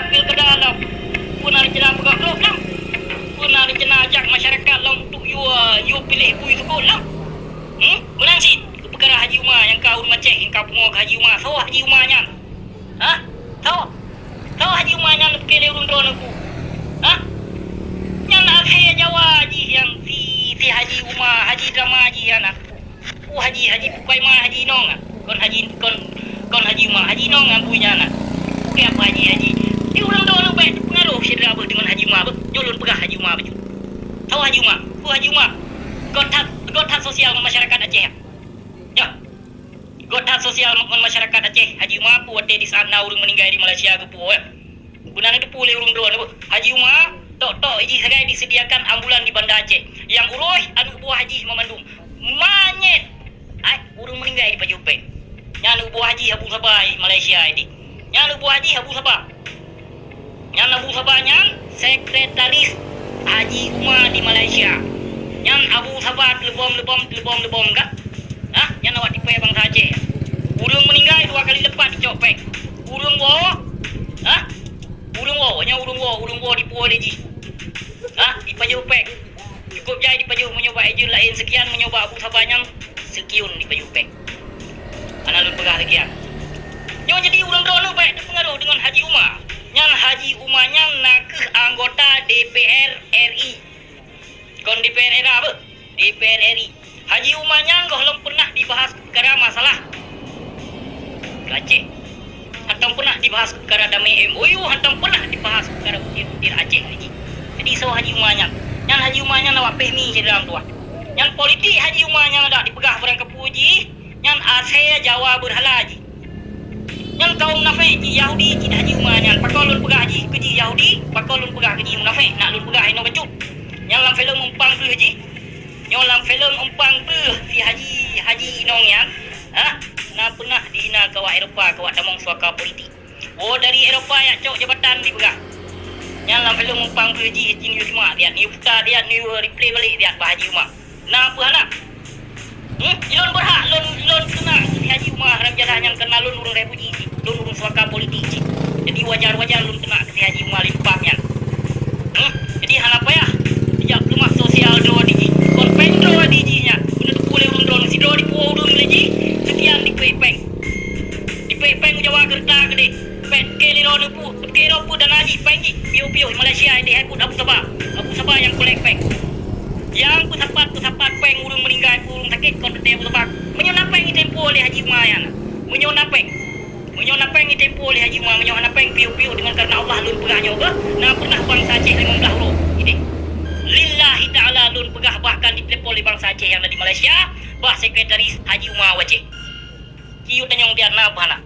pilkada lah. Puna rencana pegak blok lah. Puna rencana ajak masyarakat lah untuk you pilih ibu itu kau lah. Menang sih perkara Haji Umar yang kau macam yang kau pengok Haji Umar. Tahu Haji Umarnya? Tahu? Tahu Haji Umarnya nak pilih urun aku? Yang akhir Jawa Haji yang si Haji Umar, Haji drama Haji anak. Haji pukai mah Haji Nong kon Haji Umar Haji Nong punya anak. Pukai apa Haji? Dia orang doang baik pengaruh sedera dengan Haji Umar nyolon pegah Haji Umar baju. Tahu Haji Umar? Haji Umar. Gotat sosial masyarakat Aceh. Ya. Gotat sosial masyarakat Aceh. Haji Umar pu ada di sana orang meninggal di Malaysia ke pu ya. Benar itu pu le orang doang Haji Umar tok iji segai disediakan ambulan di Banda Aceh. Yang uroy anu buah haji memandung. Manyet. Urung meninggal di Pajupeng. Yang buah haji Abu Sabah Malaysia ini. Yang buah haji Abu Sabah. Yang Abu Sabah yang sekretaris Haji Umar di Malaysia. Yang Abu Sabah lebom kan? Yang awak tipe bangsa Aceh. Urung meninggal 2 kali lepas di Copeng. Urung wo. Urung wo di Pulau Leji. Di Pajupeng. Cukup jai di Paju menyoba ejen lain sekian menyoba Abu Sabah yang sekian di Pajupeng. Anak lu pegah sekian. Yang jadi urang dono baik terpengaruh dengan Haji Umar. Yang Haji Umar yang nak ke anggota DPR RI. Kon DPR RI apa? DPR RI. Haji Umar yang belum pernah dibahas perkara masalah Aceh. Hantam pernah dibahas perkara damai MOU, hantam pernah dibahas perkara utir Aceh lagi. Jadi so Haji Umar yang Haji Umar yang awak pehmi je dalam tuan. Yang politik Haji Umar yang ada dipegah barang kepuji, yang Aceh Jawa berhala haji. Yang kaum munafik ji Yahudi ji Haji Umar yang pakolun pegah haji ke ji Yahudi, pakolun pegah ke ji munafik, nak lun pegah ino becut. Yang dalam filem umpang tu haji. Yang dalam filem umpang tu si Haji Inong yang nak pernah dihina kawak Eropah, kawak damong suaka politik. Dari Eropah yang cok jabatan dipegah. Yang dalam filem umpang tu haji Haji Umar dia ni putar dia ni replay balik dia Haji Umar. Nah apa anak? Lon berhak lon kena si Haji Umar dalam jalan yang kena lon urung refuji, lon urung suaka politik. Jadi wajar-wajar lon kena si Haji Umar limpahnya. Jadi hal apa ya? Dia kemas sosial do di. Kon pendro di nya. Benda tu boleh urung drone si do di puau urung leji. Sekian di pepeng. Di pepeng Jawa kerta gede. Pet keliro pu, kero pu dan haji pengi. Piu-piu Malaysia di Airport Abu Sabah. Abu Sabah yang kolek peng. Yang kusapat peng urung meninggal urung sakit kon te Abu Sabah. Menyonapeng tempo oleh Haji Umar yang. Menyonapeng tempo oleh Haji Umar, menyonapeng piu-piu dengan karena Allah lun pegah nyoba. Nah pernah bangsa Aceh 15 roh. Ini. Lillahi ta'ala lun pegah bahkan ditelepon oleh bangsa Aceh yang ada di Malaysia. Bah sekretaris Haji Umar Aceh. Kiyu tanyong biar na bahana.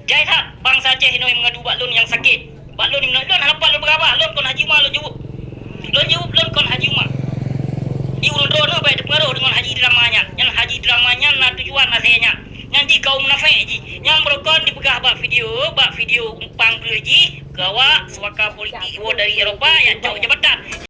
Jai tak bangsa Aceh ini mengadu bak lun yang sakit. Bak lun lun harapan lun berapa? Lun kon Haji Umar lun jawab. Lun kon Haji Umar. Di urun drone baik terpengaruh dengan haji dramanya. Yang haji dramanya na tujuan nasihnya. Yang di kaum munafik ji. Yang berkon dipegah bak video umpang tu ji. Kawa suaka politik dari Eropah yang jauh jabatan.